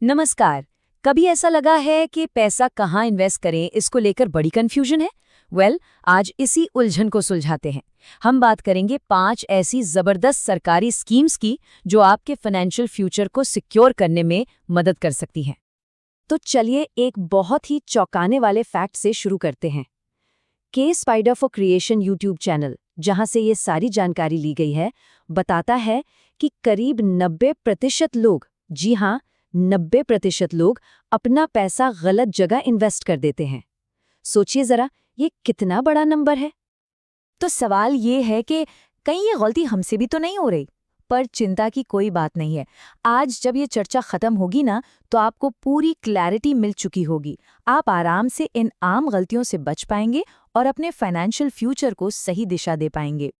नमस्कार। कभी ऐसा लगा है कि पैसा कहाँ इन्वेस्ट करें इसको लेकर बड़ी कंफ्यूजन है? आज इसी उलझन को सुलझाते हैं। हम बात करेंगे 5 ऐसी जबरदस्त सरकारी स्कीम्स की जो आपके फाइनेंशियल फ्यूचर को सिक्योर करने में मदद कर सकती हैं। तो चलिए एक बहुत ही चौंकाने वाले फैक्ट से शुरू करते हैं। के spider for creation YouTube channel, जहां से ये सारी जानकारी ली गई है, बताता है कि करीब 90% लोग, जी हाँ, 90% लोग अपना पैसा गलत जगह इन्वेस्ट कर देते हैं। सोचिए जरा, ये कितना बड़ा नंबर है। तो सवाल ये है कि कहीं ये गलती हमसे भी तो नहीं हो रही। पर चिंता की कोई बात नहीं है। आज जब ये चर्चा खत्म होगी ना, तो आपको पूरी क्लैरिटी मिल चुकी होगी। आप आराम से इन आम गलतियों से बच पाएंगे और अपने फाइनेंशियल फ्यूचर को सही दिशा दे पाएंगे।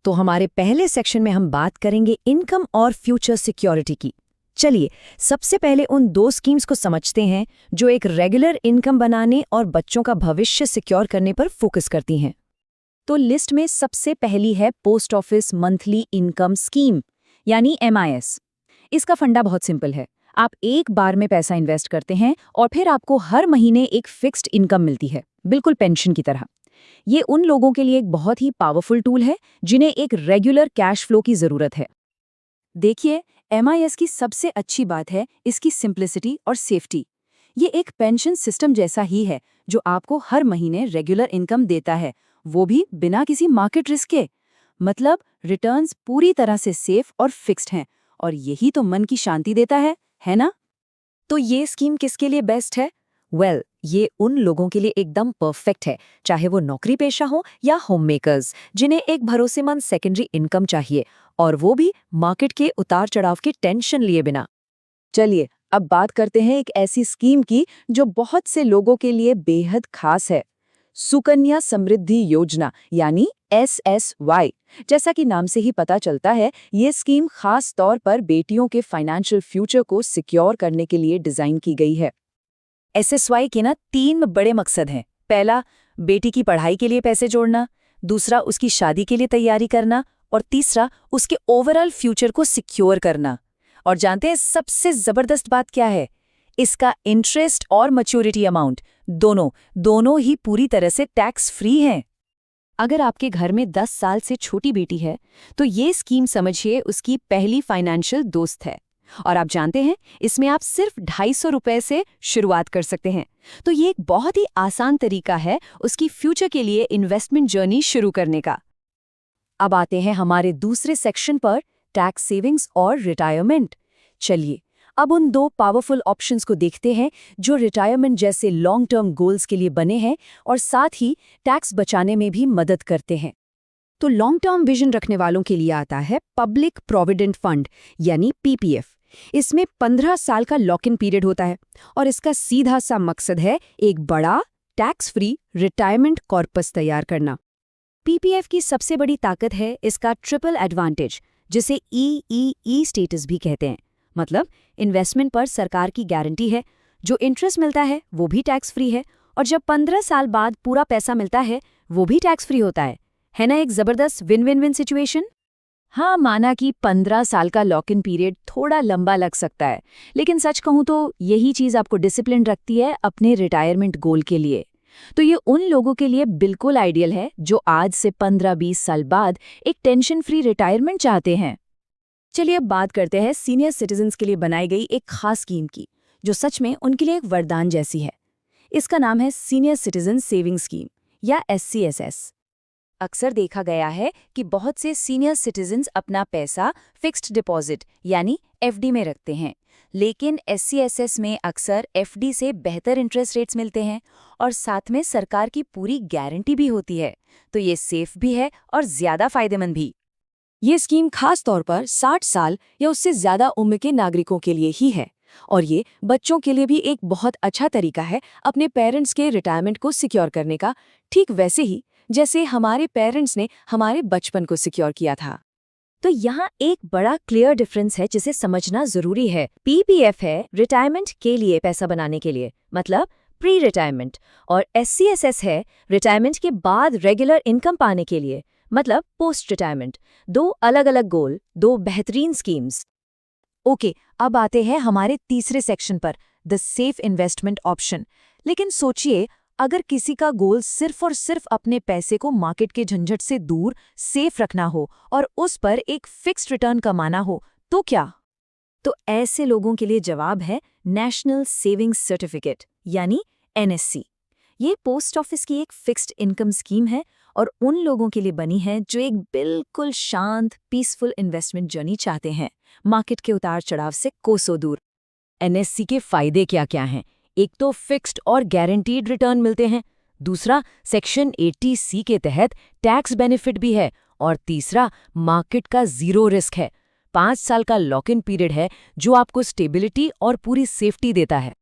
तो हमारे पहले सेक्शन में हम बात करेंगे इनकम और फ्यूचर सिक्योरिटी की। चलिए सबसे पहले उन 2 स्कीम्स को समझते हैं जो एक रेगुलर इनकम बनाने और बच्चों का भविष्य सिक्योर करने पर फोकस करती हैं। तो लिस्ट में सबसे पहली है post office monthly income scheme, यानी MIS। इसका फंडा बहुत सिंपल है। आप एक बार में पैसा इन्वेस्ट करते हैं और फिर आपको हर महीने एक फिक्स्ड इनकम मिलती है, बिल्कुल पेंशन की तरह। ये उन लोगों के लिए एक बहुत ही पावरफुल टूल है जिन्हें एक रेगुलर कैश फ्लो की जरूरत है। देखिए, MIS की सबसे अच्छी बात है इसकी सिंप्लिसिटी और सेफ्टी। ये एक पेंशन सिस्टम जैसा ही है जो आपको हर महीने रेगुलर इनकम देता है, वो भी बिना किसी मार्केट रिस्क के। मतलब रिटर्न्स पूरी तरह से सेफ और फिक्स्ड हैं, और यही तो मन की शांति देता है ना? तो ये स्कीम किसके लिए बेस्ट है? ये उन लोगों के लिए एकदम परफेक्ट है, चाहे वो नौकरी पेशा हो या होममेकर्स, जिन्हें एक भरोसेमंद सेकेंडरी इनकम चाहिए, और वो भी मार्केट के उतार चढ़ाव की टेंशन लिए बिना। चलिए अब बात करते हैं एक ऐसी स्कीम की जो बहुत से लोगों के लिए बेहद खास है। सुकन्या समृद्धि योजना, यानी SSY। जैसा कि नाम से ही पता चलता है, ये स्कीम खास तौर पर बेटियों के फाइनेंशियल फ्यूचर को सिक्योर करने के लिए डिजाइन की गई है। SSY के ना 3 बड़े मकसद हैं। पहला, बेटी की पढ़ाई के लिए पैसे जोड़ना। दूसरा, उसकी शादी के लिए तैयारी करना। और तीसरा, उसके ओवरऑल फ्यूचर को सिक्योर करना। और जानते हैं सबसे जबरदस्त बात क्या है? इसका इंटरेस्ट और मैच्योरिटी अमाउंट दोनों ही पूरी तरह से टैक्स फ्री हैं। अगर आपके घर में 10 साल से छोटी बेटी है, तो ये स्कीम समझिए उसकी पहली फाइनेंशियल दोस्त है। और आप जानते हैं, इसमें आप सिर्फ 250 रुपए से शुरुआत कर सकते हैं। तो ये एक बहुत ही आसान तरीका है उसकी फ्यूचर के लिए इन्वेस्टमेंट जर्नी शुरू करने का। अब आते हैं हमारे दूसरे सेक्शन पर, टैक्स सेविंग्स और रिटायरमेंट। चलिए अब उन 2 पावरफुल ऑप्शंस को देखते हैं जो रिटायरमेंट जैसे लॉन्ग टर्म गोल्स के लिए बने हैं और साथ ही टैक्स बचाने में भी मदद करते हैं। तो लॉन्ग टर्म विजन रखने वालों के लिए आता है पब्लिक प्रोविडेंट फंड, यानी PPF। इसमें 15 साल का लॉक इन पीरियड होता है और इसका सीधा सा मकसद है एक बड़ा टैक्स फ्री रिटायरमेंट कॉर्पस तैयार करना। PPF की सबसे बड़ी ताकत है इसका ट्रिपल एडवांटेज, जिसे EEE स्टेटस भी कहते हैं। मतलब इन्वेस्टमेंट पर सरकार की गारंटी है, जो इंटरेस्ट मिलता है वो भी टैक्स फ्री है, और जब 15 साल बाद पूरा पैसा मिलता है वो भी टैक्स फ्री होता है ना? एक जबरदस्त विन विन विन सिचुएशन। हाँ, माना कि 15 साल का लॉक इन पीरियड थोड़ा लंबा लग सकता है, लेकिन सच कहूँ तो यही चीज़ आपको डिसिप्लिन रखती है अपने रिटायरमेंट गोल के लिए। तो ये उन लोगों के लिए बिल्कुल आइडियल है जो आज से 15-20 साल बाद एक टेंशन फ्री रिटायरमेंट चाहते हैं। चलिए अब बात करते हैं सीनियर सिटीजन्स के लिए बनाई गई एक खास स्कीम की, जो सच में उनके लिए एक वरदान जैसी है। इसका नाम है सीनियर सिटीजन सेविंग स्कीम, या SCSS। अक्सर देखा गया है कि बहुत से सीनियर सिटीजन्स अपना पैसा फिक्स्ड डिपॉजिट यानी FD में रखते हैं, लेकिन SCSS में अक्सर FD से बेहतर इंटरेस्ट रेट्स मिलते हैं और साथ में सरकार की पूरी गारंटी भी होती है। तो ये सेफ भी है और ज्यादा फायदेमंद भी। ये स्कीम खास तौर पर 60 साल या उससे ज्यादा उम्र के नागरिकों के लिए ही है, और ये बच्चों के लिए भी एक बहुत अच्छा तरीका है अपने पेरेंट्स के रिटायरमेंट को सिक्योर करने का, ठीक वैसे ही जैसे हमारे पेरेंट्स ने हमारे बचपन को सिक्योर किया था। तो यहाँ एक बड़ा क्लियर डिफरेंस है जिसे समझना जरूरी है। PPF है रिटायरमेंट के लिए पैसा बनाने के लिए, मतलब प्री रिटायरमेंट, और SCSS है रिटायरमेंट के बाद रेगुलर इनकम पाने के लिए, मतलब पोस्ट रिटायरमेंट। 2 अलग अलग गोल, 2 बेहतरीन स्कीम्स। ओके, अब आते हैं हमारे तीसरे सेक्शन पर, द सेफ इन्वेस्टमेंट ऑप्शन। लेकिन सोचिए, अगर किसी का गोल सिर्फ और सिर्फ अपने पैसे को मार्केट के झंझट से दूर सेफ रखना हो और उस पर एक फिक्स्ड रिटर्न कमाना हो, तो क्या? तो ऐसे लोगों के लिए जवाब है नेशनल सेविंग्स सर्टिफिकेट, यानी एनएससी। ये पोस्ट ऑफिस की एक फिक्स्ड इनकम स्कीम है और उन लोगों के लिए बनी है जो एक बिल्कुल शांत, पीसफुल इन्वेस्टमेंट जर्नी चाहते हैं, मार्केट के उतार चढ़ाव से कोसों दूर। एनएससी के फायदे क्या क्या हैं? एक तो फिक्स्ड और गारंटीड रिटर्न मिलते हैं, दूसरा सेक्शन 80C के तहत टैक्स बेनिफिट भी है, और तीसरा मार्केट का जीरो रिस्क है। 5 साल का लॉक इन पीरियड है जो आपको स्टेबिलिटी और पूरी सेफ्टी देता है।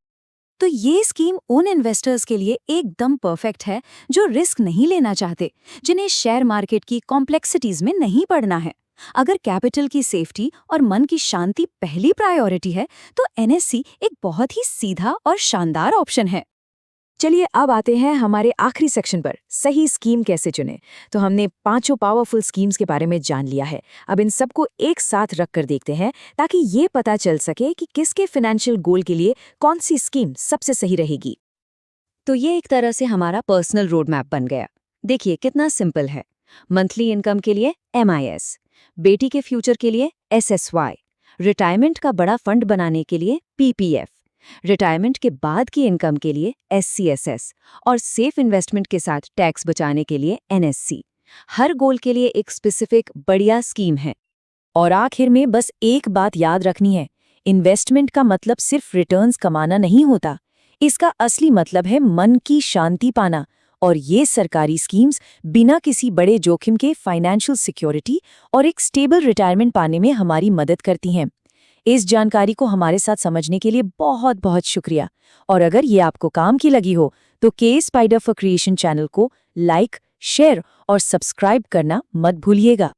तो ये स्कीम उन इन्वेस्टर्स के लिए एकदम परफेक्ट है जो रिस्क नहीं लेना चाहते, जिन्हें शेयर मार्केट की कॉम्प्लेक्सिटीज में नहीं पड़ना है। अगर कैपिटल की सेफ्टी और मन की शांति पहली प्रायोरिटी है, तो एनएससी एक बहुत ही सीधा और शानदार ऑप्शन है। चलिए अब आते हैं हमारे आखिरी सेक्शन पर, सही स्कीम कैसे चुनें। तो हमने 5 पावरफुल स्कीम्स के बारे में जान लिया है। अब इन सबको एक साथ रख कर देखते हैं ताकि ये पता चल सके कि किसके फाइनेंशियल गोल के लिए कौन सी स्कीम सबसे सही रहेगी। तो ये एक तरह से हमारा पर्सनल रोड मैप बन गया। देखिए कितना सिंपल है। मंथली इनकम के लिए MIS, बेटी के फ्यूचर के लिए SSY, रिटायरमेंट का बड़ा फंड बनाने के लिए PPF, रिटायरमेंट के बाद की इनकम के लिए SCSS और सेफ इन्वेस्टमेंट के साथ टैक्स बचाने के लिए NSC। हर गोल के लिए एक स्पेसिफिक बढ़िया स्कीम है। और आखिर में बस एक बात याद रखनी है, इन्वेस्टमेंट का मतलब सिर्फ रिटर्न्स कमाना नहीं होता। इसका असली मतलब है मन की शांति पाना, और ये सरकारी स्कीम्स बिना किसी बड़े जोखिम के फाइनेंशियल सिक्योरिटी और एक स्टेबल रिटायरमेंट पाने में हमारी मदद करती हैं। इस जानकारी को हमारे साथ समझने के लिए बहुत बहुत शुक्रिया। और अगर ये आपको काम की लगी हो तो के स्पाइडर फॉर क्रिएशन चैनल को लाइक, शेयर और सब्सक्राइब करना मत भूलिएगा।